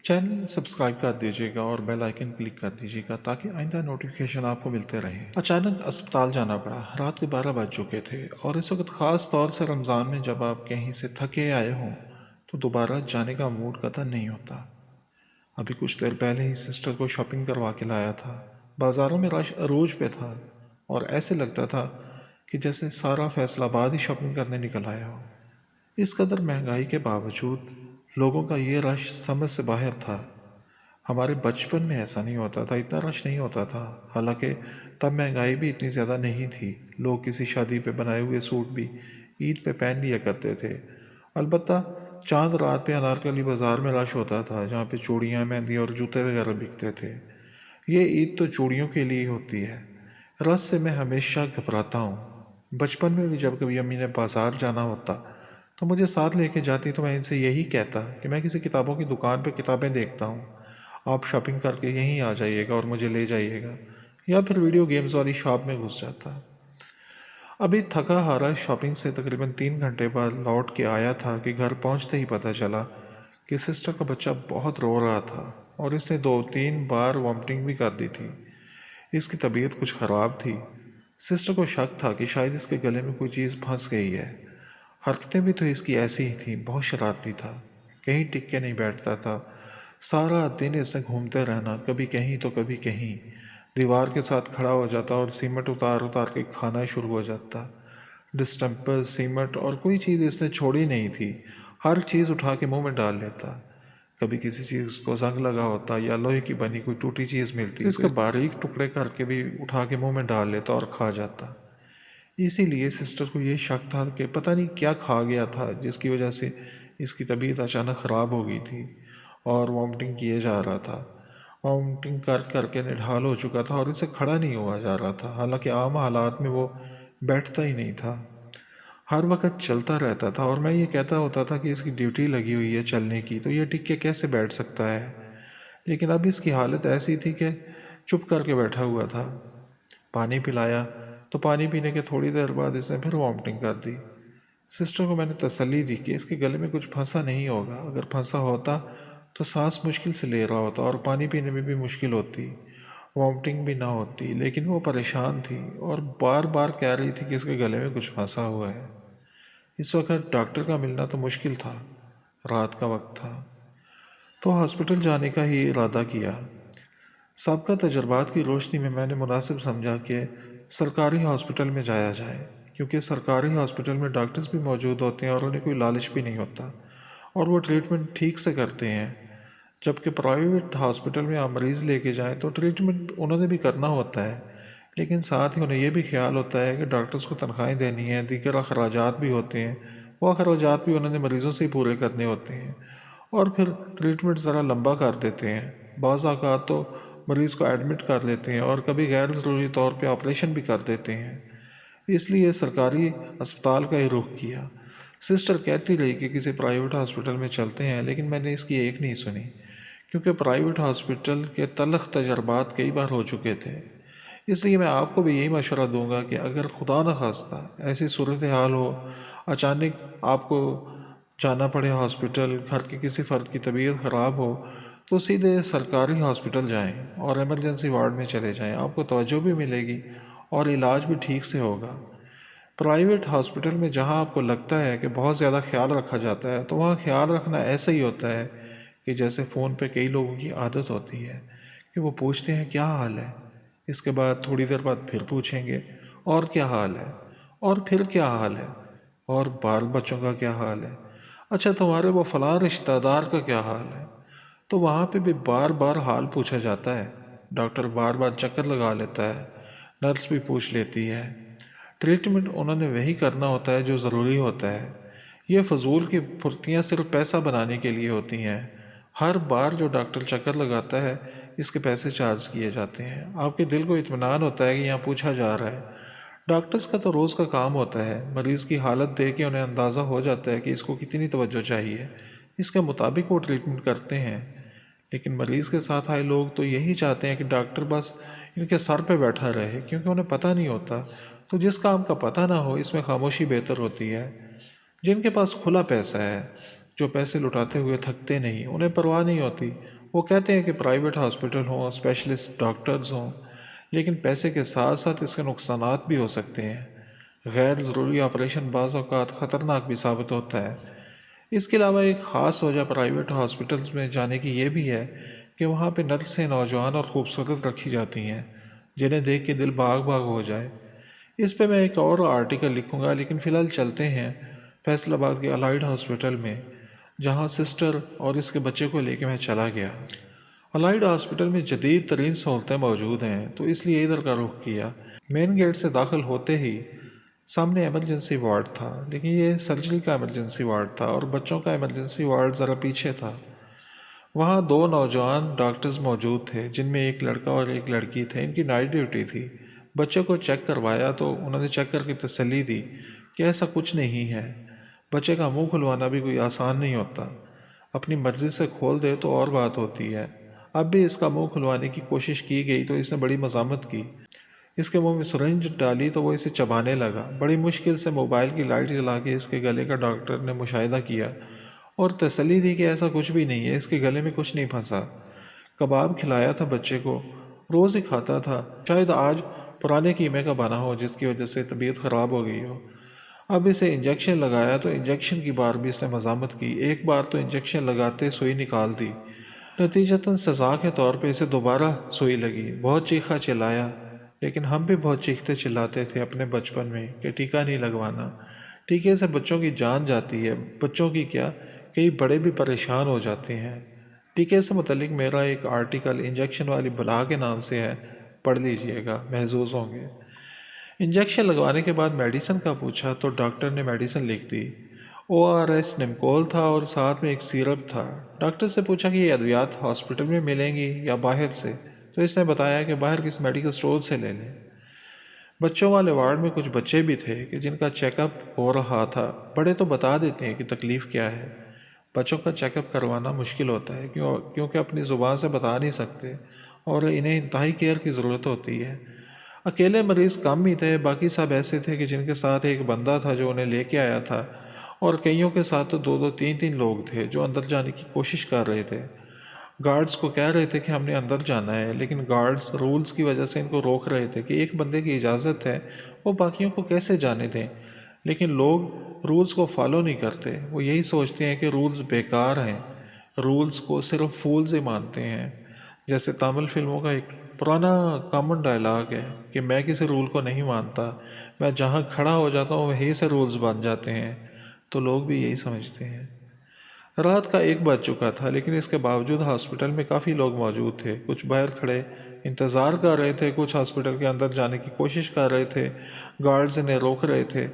Channel subscribe کر دیجیے گا اور بیل آئکن کلک کر دیجیے گا تاکہ آئندہ نوٹیفیکیشن آپ کو ملتے رہیں۔ اچانک اسپتال جانا پڑا، رات کے 12 بج چکے تھے اور اس وقت خاص طور سے رمضان میں جب آپ کہیں سے تھکے آئے ہوں تو دوبارہ جانے کا موڈ قطع نہیں ہوتا۔ ابھی کچھ دیر پہلے ہی سسٹر کو شاپنگ کروا کے لایا تھا۔ بازاروں میں رش عروج پہ تھا اور ایسے لگتا تھا کہ جیسے سارا فیصل آباد ہی شاپنگ کرنے نکل آیا ہو۔ اس قدر مہنگائی کے باوجود لوگوں کا یہ رش سمجھ سے باہر تھا۔ ہمارے بچپن میں ایسا نہیں ہوتا تھا، اتنا رش نہیں ہوتا تھا، حالانکہ تب مہنگائی بھی اتنی زیادہ نہیں تھی۔ لوگ کسی شادی پہ بنائے ہوئے سوٹ بھی عید پہ پہن لیا کرتے تھے۔ البتہ چاند رات پہ انارکلی بازار میں رش ہوتا تھا جہاں پہ چوڑیاں، مہندی اور جوتے وغیرہ بکتے تھے۔ یہ عید تو چوڑیوں کے لیے ہوتی ہے۔ رش سے میں ہمیشہ گھبراتا ہوں۔ بچپن میں بھی جب کبھی امی نے بازار جانا ہوتا تو مجھے ساتھ لے کے جاتی تو میں ان سے یہی کہتا کہ میں کسی کتابوں کی دکان پہ کتابیں دیکھتا ہوں، آپ شاپنگ کر کے یہیں آ جائیے گا اور مجھے لے جائیے گا، یا پھر ویڈیو گیمز والی شاپ میں گھس جاتا۔ ابھی تھکا ہارا شاپنگ سے تقریباً 3 گھنٹے بعد لوٹ کے آیا تھا کہ گھر پہنچتے ہی پتہ چلا کہ سسٹر کا بچہ بہت رو رہا تھا اور اس نے 2-3 بار وامٹنگ بھی کر دی تھی۔ اس کی طبیعت کچھ خراب تھی۔ سسٹر کو شک تھا کہ شاید اس کے گلے میں کوئی چیز پھنس گئی ہے۔ حرکتیں بھی تو اس کی ایسی ہی تھیں، بہت شرارتی تھا، کہیں ٹک کے نہیں بیٹھتا تھا، سارا دن اس نے گھومتے رہنا، کبھی کہیں تو کبھی کہیں، دیوار کے ساتھ کھڑا ہو جاتا اور سیمنٹ اتار اتار کے کھانا شروع ہو جاتا۔ ڈسٹمپر، سیمنٹ اور کوئی چیز اس نے چھوڑی نہیں تھی، ہر چیز اٹھا کے منہ میں ڈال لیتا۔ کبھی کسی چیز کو زنگ لگا ہوتا یا لوہے کی بنی کوئی ٹوٹی چیز ملتی اس کے باریک ٹکڑے کر کے بھی اٹھا کے منہ میں ڈال لیتا اور کھا جاتا۔ اسی لیے سسٹر کو یہ شک تھا کہ پتہ نہیں کیا کھا گیا تھا جس کی وجہ سے اس کی طبیعت اچانک خراب ہو گئی تھی اور وامٹنگ کیے جا رہا تھا۔ وامٹنگ کر کر کے نڈھال ہو چکا تھا اور اسے کھڑا نہیں ہوا جا رہا تھا، حالانکہ عام حالات میں وہ بیٹھتا ہی نہیں تھا، ہر وقت چلتا رہتا تھا۔ اور میں یہ کہتا ہوتا تھا کہ اس کی ڈیوٹی لگی ہوئی ہے چلنے کی تو یہ ٹک کے کیسے بیٹھ سکتا ہے، لیکن اب اس کی حالت ایسی تھی کہ چپ کر کے بیٹھا ہوا تھا۔ پانی پلایا تو پانی پینے کے تھوڑی دیر بعد اس نے پھر وامٹنگ کر دی۔ سسٹر کو میں نے تسلی دی کہ اس کے گلے میں کچھ پھنسا نہیں ہوگا، اگر پھنسا ہوتا تو سانس مشکل سے لے رہا ہوتا اور پانی پینے میں بھی مشکل ہوتی، وامٹنگ بھی نہ ہوتی، لیکن وہ پریشان تھی اور بار بار کہہ رہی تھی کہ اس کے گلے میں کچھ پھنسا ہوا ہے۔ اس وقت ڈاکٹر کا ملنا تو مشکل تھا، رات کا وقت تھا، تو ہاسپٹل جانے کا ہی ارادہ کیا۔ سابقہ تجربات کی روشنی میں نے مناسب سمجھا کہ سرکاری ہاسپٹل میں جایا جائے، کیونکہ سرکاری ہاسپٹل میں ڈاکٹرز بھی موجود ہوتے ہیں اور انہیں کوئی لالچ بھی نہیں ہوتا اور وہ ٹریٹمنٹ ٹھیک سے کرتے ہیں، جبکہ پرائیویٹ ہاسپٹل میں آپ مریض لے کے جائیں تو ٹریٹمنٹ انہوں نے بھی کرنا ہوتا ہے، لیکن ساتھ ہی انہیں یہ بھی خیال ہوتا ہے کہ ڈاکٹرز کو تنخواہیں دینی ہیں، دیگر اخراجات بھی ہوتے ہیں، وہ اخراجات بھی انہوں نے مریضوں سے ہی پورے کرنے ہوتے ہیں، اور پھر ٹریٹمنٹ ذرا لمبا کر دیتے ہیں، بعض اوقات تو مریض کو ایڈمٹ کر لیتے ہیں اور کبھی غیر ضروری طور پہ آپریشن بھی کر دیتے ہیں۔ اس لیے سرکاری اسپتال کا ہی رخ کیا۔ سسٹر کہتی رہی کہ کسی پرائیویٹ ہاسپٹل میں چلتے ہیں، لیکن میں نے اس کی ایک نہیں سنی، کیونکہ پرائیویٹ ہاسپٹل کے تلخ تجربات کئی بار ہو چکے تھے۔ اس لیے میں آپ کو بھی یہی مشورہ دوں گا کہ اگر خدا نخواستہ ایسی صورتحال ہو، اچانک آپ کو جانا پڑے ہاسپٹل، گھر کے کسی فرد کی طبیعت خراب ہو، تو سیدھے سرکاری ہاسپٹل جائیں اور ایمرجنسی وارڈ میں چلے جائیں، آپ کو توجہ بھی ملے گی اور علاج بھی ٹھیک سے ہوگا۔ پرائیویٹ ہاسپٹل میں جہاں آپ کو لگتا ہے کہ بہت زیادہ خیال رکھا جاتا ہے، تو وہاں خیال رکھنا ایسا ہی ہوتا ہے کہ جیسے فون پہ کئی لوگوں کی عادت ہوتی ہے کہ وہ پوچھتے ہیں کیا حال ہے، اس کے بعد تھوڑی دیر بعد پھر پوچھیں گے اور کیا حال ہے، اور پھر کیا حال ہے، اور بال بچوں کا کیا حال ہے، اچھا تمہارے وہ فلاں رشتہ دار کا کیا حال ہے۔ تو وہاں پہ بھی بار بار حال پوچھا جاتا ہے، ڈاکٹر بار بار چکر لگا لیتا ہے، نرس بھی پوچھ لیتی ہے۔ ٹریٹمنٹ انہوں نے وہی کرنا ہوتا ہے جو ضروری ہوتا ہے، یہ فضول کی پھرتیاں صرف پیسہ بنانے کے لیے ہوتی ہیں۔ ہر بار جو ڈاکٹر چکر لگاتا ہے اس کے پیسے چارج کیے جاتے ہیں، آپ کے دل کو اطمینان ہوتا ہے کہ یہاں پوچھا جا رہا ہے۔ ڈاکٹرز کا تو روز کا کام ہوتا ہے، مریض کی حالت دیکھ کے انہیں اندازہ ہو جاتا ہے کہ اس کو کتنی توجہ چاہیے، اس کے مطابق وہ ٹریٹمنٹ کرتے ہیں۔ لیکن مریض کے ساتھ آئے لوگ تو یہی چاہتے ہیں کہ ڈاکٹر بس ان کے سر پہ بیٹھا رہے، کیونکہ انہیں پتہ نہیں ہوتا، تو جس کام کا پتہ نہ ہو اس میں خاموشی بہتر ہوتی ہے۔ جن کے پاس کھلا پیسہ ہے، جو پیسے لٹاتے ہوئے تھکتے نہیں، انہیں پرواہ نہیں ہوتی، وہ کہتے ہیں کہ پرائیویٹ ہاسپٹل ہوں، اسپیشلسٹ ڈاکٹرز ہوں، لیکن پیسے کے ساتھ ساتھ اس کے نقصانات بھی ہو سکتے ہیں۔ غیر ضروری آپریشن بعض اوقات خطرناک بھی ثابت ہوتا ہے۔ اس کے علاوہ ایک خاص وجہ پرائیویٹ ہاسپٹلز میں جانے کی یہ بھی ہے کہ وہاں پہ نرسیں نوجوان اور خوبصورت رکھی جاتی ہیں جنہیں دیکھ کے دل باغ باغ ہو جائے۔ اس پہ میں ایک اور آرٹیکل لکھوں گا، لیکن فی الحال چلتے ہیں فیصل آباد کے الائیڈ ہاسپٹل میں، جہاں سسٹر اور اس کے بچے کو لے کے میں چلا گیا۔ الائیڈ ہاسپٹل میں جدید ترین سہولتیں موجود ہیں، تو اس لیے ادھر کا رخ کیا۔ مین گیٹ سے داخل ہوتے ہی سامنے ایمرجنسی وارڈ تھا، لیکن یہ سرجری کا ایمرجنسی وارڈ تھا اور بچوں کا ایمرجنسی وارڈ ذرا پیچھے تھا۔ وہاں 2 نوجوان ڈاکٹرز موجود تھے، جن میں ایک لڑکا اور ایک لڑکی تھے۔ ان کی نائٹ ڈیوٹی تھی۔ بچے کو چیک کروایا تو انہوں نے چیک کر کے تسلی دی کہ ایسا کچھ نہیں ہے۔ بچے کا منہ کھلوانا بھی کوئی آسان نہیں ہوتا، اپنی مرضی سے کھول دے تو اور بات ہوتی ہے۔ اب بھی اس کا منہ کھلوانے کی کوشش کی گئی تو اس نے بڑی مزاحمت کی۔ اس کے منہ میں سرنج ڈالی تو وہ اسے چبانے لگا۔ بڑی مشکل سے موبائل کی لائٹ جلا کے اس کے گلے کا ڈاکٹر نے مشاہدہ کیا اور تسلی دی کہ ایسا کچھ بھی نہیں ہے، اس کے گلے میں کچھ نہیں پھنسا۔ کباب کھلایا تھا بچے کو، روز ہی کھاتا تھا، شاید آج پرانے قیمے کا بنا ہو جس کی وجہ سے طبیعت خراب ہو گئی ہو۔ اب اسے انجیکشن لگایا تو انجیکشن کی بار بھی اس نے مزاحمت کی۔ ایک بار تو انجیکشن لگاتے سوئی نکال دی، نتیجتاً سزا کے طور پہ اسے دوبارہ سوئی لگی۔ بہت چیخا چلایا، لیکن ہم بھی بہت چیختے چلاتے تھے اپنے بچپن میں کہ ٹیکا نہیں لگوانا، ٹیکے سے بچوں کی جان جاتی ہے، بچوں کی کیا کئی بڑے بھی پریشان ہو جاتے ہیں۔ ٹیکے سے متعلق میرا ایک آرٹیکل انجیکشن والی بلا کے نام سے ہے، پڑھ لیجئے گا، محظوظ ہوں گے۔ انجیکشن لگوانے کے بعد میڈیسن کا پوچھا تو ڈاکٹر نے میڈیسن لکھ دی۔ ORS نمکول تھا اور ساتھ میں ایک سیرپ تھا۔ ڈاکٹر سے پوچھا کہ یہ ادویات ہاسپٹل میں ملیں گی یا باہر سے، تو اس نے بتایا کہ باہر کس میڈیکل سٹور سے لے لیں۔ بچوں والے وارڈ میں کچھ بچے بھی تھے کہ جن کا چیک اپ ہو رہا تھا۔ بڑے تو بتا دیتے ہیں کہ تکلیف کیا ہے، بچوں کا چیک اپ کروانا مشکل ہوتا ہے کیونکہ اپنی زبان سے بتا نہیں سکتے اور انہیں انتہائی کیئر کی ضرورت ہوتی ہے۔ اکیلے مریض کم ہی تھے، باقی سب ایسے تھے کہ جن کے ساتھ ایک بندہ تھا جو انہیں لے کے آیا تھا، اور کئیوں کے ساتھ تو 2 3 لوگ تھے جو اندر جانے کی کوشش کر رہے تھے۔ گارڈز کو کہہ رہے تھے کہ ہم نے اندر جانا ہے، لیکن گارڈز رولز کی وجہ سے ان کو روک رہے تھے کہ ایک بندے کی اجازت ہے، وہ باقیوں کو کیسے جانے دیں۔ لیکن لوگ رولز کو فالو نہیں کرتے، وہ یہی سوچتے ہیں کہ رولز بیکار ہیں، رولز کو صرف فولز ہی مانتے ہیں۔ جیسے تامل فلموں کا ایک پرانا کامن ڈائلاگ ہے کہ میں کسی رول کو نہیں مانتا، میں جہاں کھڑا ہو جاتا ہوں وہیں سے رولز بن جاتے ہیں، تو لوگ بھی یہی سمجھتے ہیں۔ رات کا 1 بج چکا تھا، لیکن اس کے باوجود ہاسپٹل میں کافی لوگ موجود تھے۔ کچھ باہر کھڑے انتظار کر رہے تھے، کچھ ہاسپٹل کے اندر جانے کی کوشش کر رہے تھے، گارڈز انہیں روک رہے تھے۔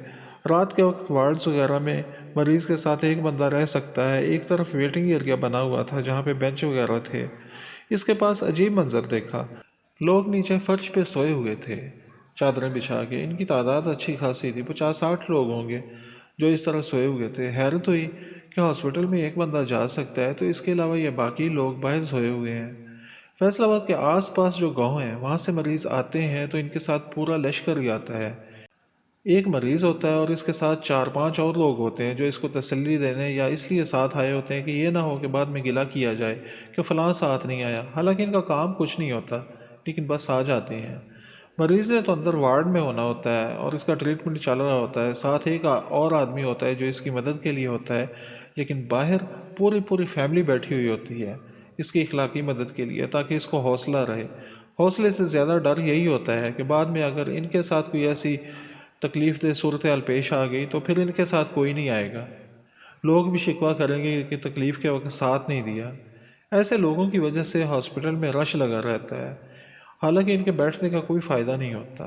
رات کے وقت وارڈز وغیرہ میں مریض کے ساتھ ایک بندہ رہ سکتا ہے۔ ایک طرف ویٹنگ ایریا بنا ہوا تھا جہاں پہ بینچ وغیرہ تھے۔ اس کے پاس عجیب منظر دیکھا، لوگ نیچے فرش پہ سوئے ہوئے تھے چادریں بچھا کے۔ ان کی تعداد اچھی خاصی تھی، 50 60 لوگ ہوں گے جو اس طرح سوئے ہوئے تھے۔ حیرت ہوئی کہ ہاسپٹل میں ایک بندہ جا سکتا ہے تو اس کے علاوہ یہ باقی لوگ باہر سوئے ہوئے ہیں۔ فیصل آباد کے آس پاس جو گاؤں ہیں وہاں سے مریض آتے ہیں تو ان کے ساتھ پورا لشکر ہی آتا ہے۔ ایک مریض ہوتا ہے اور اس کے ساتھ 4 5 اور لوگ ہوتے ہیں جو اس کو تسلی دینے یا اس لیے ساتھ آئے ہوتے ہیں کہ یہ نہ ہو کہ بعد میں گلہ کیا جائے کہ فلاں ساتھ نہیں آیا، حالانکہ ان کا کام کچھ نہیں ہوتا، لیکن بس آ جاتے ہیں۔ مریض نے تو اندر وارڈ میں ہونا ہوتا ہے اور اس کا ٹریٹمنٹ چل رہا ہوتا ہے، ساتھ ایک اور آدمی ہوتا ہے جو اس کی مدد کے لیے ہوتا ہے، لیکن باہر پوری فیملی بیٹھی ہوئی ہوتی ہے اس کی اخلاقی مدد کے لیے، تاکہ اس کو حوصلہ رہے۔ حوصلے سے زیادہ ڈر یہی ہوتا ہے کہ بعد میں اگر ان کے ساتھ کوئی ایسی تکلیف دہ صورتحال پیش آ گئی تو پھر ان کے ساتھ کوئی نہیں آئے گا، لوگ بھی شکوہ کریں گے کہ تکلیف کے وقت ساتھ نہیں دیا۔ ایسے لوگوں کی وجہ سے ہاسپٹل میں رش لگا رہتا ہے، حالانکہ ان کے بیٹھنے کا کوئی فائدہ نہیں ہوتا۔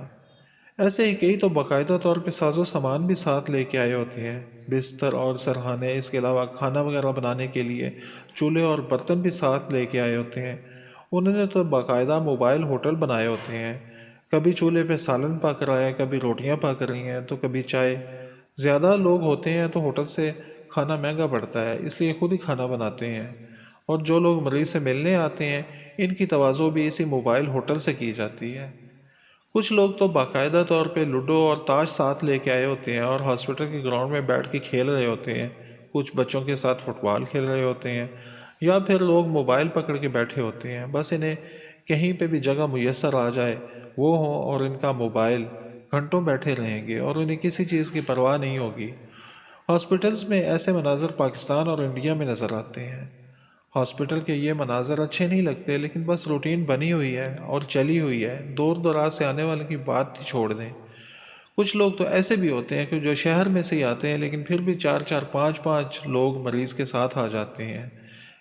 ایسے ہی کئی تو باقاعدہ طور پہ ساز و سامان بھی ساتھ لے کے آئے ہوتے ہیں، بستر اور سرہانے، اس کے علاوہ کھانا وغیرہ بنانے کے لیے چولہے اور برتن بھی ساتھ لے کے آئے ہوتے ہیں۔ انہوں نے تو باقاعدہ موبائل ہوٹل بنائے ہوتے ہیں، کبھی چولہے پہ سالن پک رہا ہے، کبھی روٹیاں پک رہی ہیں، تو کبھی چائے۔ زیادہ لوگ ہوتے ہیں تو ہوٹل سے کھانا مہنگا پڑتا ہے، اس لیے خود ہی کھانا بناتے ہیں، اور جو لوگ مریض سے ملنے آتے ہیں ان کی تواضع بھی اسی موبائل ہوٹل سے کی جاتی ہے۔ کچھ لوگ تو باقاعدہ طور پہ لوڈو اور تاش ساتھ لے کے آئے ہوتے ہیں اور ہاسپٹل کے گراؤنڈ میں بیٹھ کے کھیل رہے ہوتے ہیں، کچھ بچوں کے ساتھ فٹ بال کھیل رہے ہوتے ہیں، یا پھر لوگ موبائل پکڑ کے بیٹھے ہوتے ہیں، بس انہیں کہیں پہ بھی جگہ میسر آ جائے وہ ہوں اور ان کا موبائل گھنٹوں بیٹھے رہیں گے اور انہیں کسی چیز کی پرواہ نہیں ہوگی۔ ہاسپٹلز میں ایسے مناظر پاکستان اور انڈیا میں نظر آتے ہیں۔ ہاسپٹل کے یہ مناظر اچھے نہیں لگتے، لیکن بس روٹین بنی ہوئی ہے اور چلی ہوئی ہے، دور دراز سے آنے والے کی بات ہی چھوڑ دیں۔ کچھ لوگ تو ایسے بھی ہوتے ہیں کہ جو شہر میں سے ہی آتے ہیں لیکن پھر بھی چار چار پانچ پانچ لوگ مریض کے ساتھ آ جاتے ہیں۔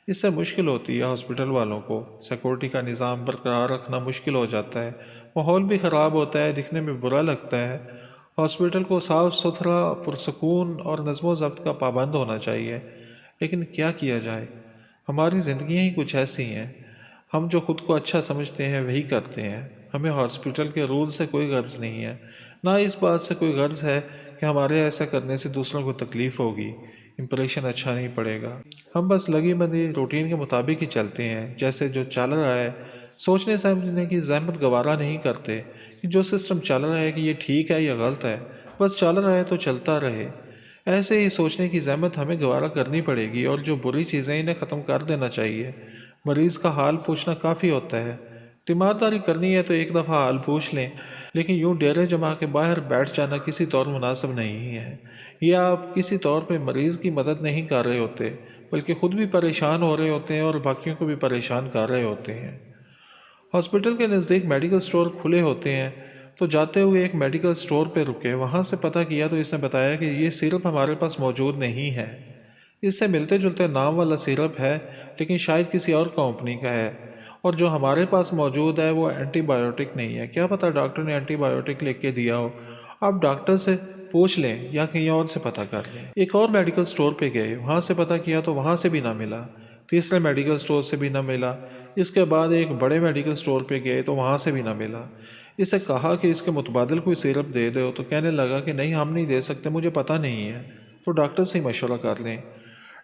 اس سے مشکل ہوتی ہے ہاسپٹل والوں کو، سیکورٹی کا نظام برقرار رکھنا مشکل ہو جاتا ہے، ماحول بھی خراب ہوتا ہے، دکھنے میں برا لگتا ہے۔ ہاسپٹل کو صاف ستھرا، پرسکون اور نظم و ضبط کا پابند ہونا چاہیے، لیکن کیا کیا جائے، ہماری زندگیاں ہی کچھ ایسی ہیں، ہم جو خود کو اچھا سمجھتے ہیں وہی کرتے ہیں۔ ہمیں ہاسپٹل کے رول سے کوئی غرض نہیں ہے، نہ اس بات سے کوئی غرض ہے کہ ہمارے ایسا کرنے سے دوسروں کو تکلیف ہوگی، امپریشن اچھا نہیں پڑے گا۔ ہم بس لگی بندی روٹین کے مطابق ہی چلتے ہیں، جیسے جو چل رہا ہے، سوچنے سمجھنے کی زحمت گوارا نہیں کرتے کہ جو سسٹم چل رہا ہے کہ یہ ٹھیک ہے یا غلط ہے، بس چل رہا ہے تو چلتا رہے۔ ایسے ہی سوچنے کی زحمت ہمیں گوارا کرنی پڑے گی، اور جو بری چیزیں انہیں ختم کر دینا چاہیے۔ مریض کا حال پوچھنا کافی ہوتا ہے، تیمارداری کرنی ہے تو ایک دفعہ حال پوچھ لیں، لیکن یوں ڈیرے جما کے باہر بیٹھ جانا کسی طور مناسب نہیں ہے۔ یہ آپ کسی طور پہ مریض کی مدد نہیں کر رہے ہوتے، بلکہ خود بھی پریشان ہو رہے ہوتے ہیں اور باقیوں کو بھی پریشان کر رہے ہوتے ہیں۔ ہاسپٹل کے نزدیک میڈیکل سٹور کھلے ہوتے ہیں، تو جاتے ہوئے ایک میڈیکل سٹور پہ رکے، وہاں سے پتہ کیا تو اس نے بتایا کہ یہ سیرپ ہمارے پاس موجود نہیں ہے۔ اس سے ملتے جلتے نام والا سیرپ ہے، لیکن شاید کسی اور کمپنی کا ہے، اور جو ہمارے پاس موجود ہے وہ اینٹی بایوٹک نہیں ہے۔ کیا پتہ ڈاکٹر نے اینٹی بایوٹک لکھ کے دیا ہو، آپ ڈاکٹر سے پوچھ لیں یا کہیں اور سے پتہ کر لیں۔ ایک اور میڈیکل سٹور پہ گئے، وہاں سے پتہ کیا تو وہاں سے بھی نہ ملا، تیسرے میڈیکل سٹور سے بھی نہ ملا، اس کے بعد ایک بڑے میڈیکل سٹور پہ گئے تو وہاں سے بھی نہ ملا۔ اسے کہا کہ اس کے متبادل کوئی سیرپ دے دو، تو کہنے لگا کہ نہیں، ہم نہیں دے سکتے، مجھے پتہ نہیں ہے، تو ڈاکٹر سے ہی مشورہ کر لیں،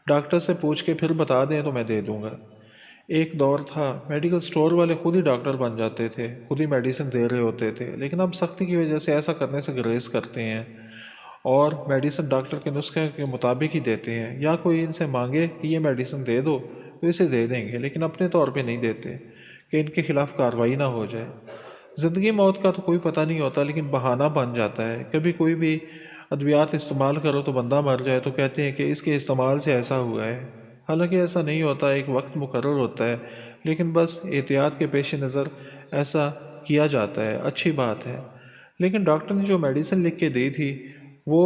ڈاکٹر سے پوچھ کے پھر بتا دیں تو میں دے دوں گا۔ ایک دور تھا میڈیکل سٹور والے خود ہی ڈاکٹر بن جاتے تھے، خود ہی میڈیسن دے رہے ہوتے تھے، لیکن اب سختی کی وجہ سے ایسا کرنے سے گریز کرتے ہیں اور میڈیسن ڈاکٹر کے نسخے کے مطابق ہی دیتے ہیں، یا کوئی ان سے مانگے کہ یہ میڈیسن دے دو تو اسے دے دیں گے، لیکن اپنے طور پہ نہیں دیتے کہ ان کے خلاف کارروائی نہ ہو جائے۔ زندگی موت کا تو کوئی پتہ نہیں ہوتا، لیکن بہانہ بن جاتا ہے، کبھی کوئی بھی ادویات استعمال کرو تو بندہ مر جائے تو کہتے ہیں کہ اس کے استعمال سے ایسا ہوا ہے، حالانکہ ایسا نہیں ہوتا، ایک وقت مقرر ہوتا ہے، لیکن بس احتیاط کے پیش نظر ایسا کیا جاتا ہے، اچھی بات ہے۔ لیکن ڈاکٹر نے جو میڈیسن لکھ کے دی تھی، وہ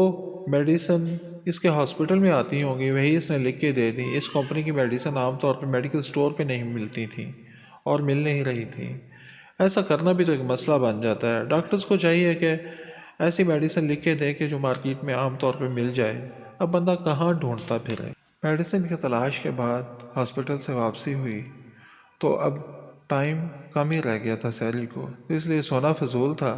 میڈیسن اس کے ہاسپٹل میں آتی ہوں گی، وہی اس نے لکھ کے دے دی۔ اس کمپنی کی میڈیسن عام طور پہ میڈیکل سٹور پہ نہیں ملتی تھیں اور مل نہیں رہی تھی۔ ایسا کرنا بھی تو ایک مسئلہ بن جاتا ہے۔ ڈاکٹرز کو چاہیے کہ ایسی میڈیسن لکھ کے دے کہ جو مارکیٹ میں عام طور پہ مل جائے، اب بندہ کہاں ڈھونڈتا پھرے۔ میڈیسن کی تلاش کے بعد ہاسپٹل سے واپسی ہوئی تو اب ٹائم کم ہی رہ گیا تھا سحری کو، اس لیے سونا فضول تھا۔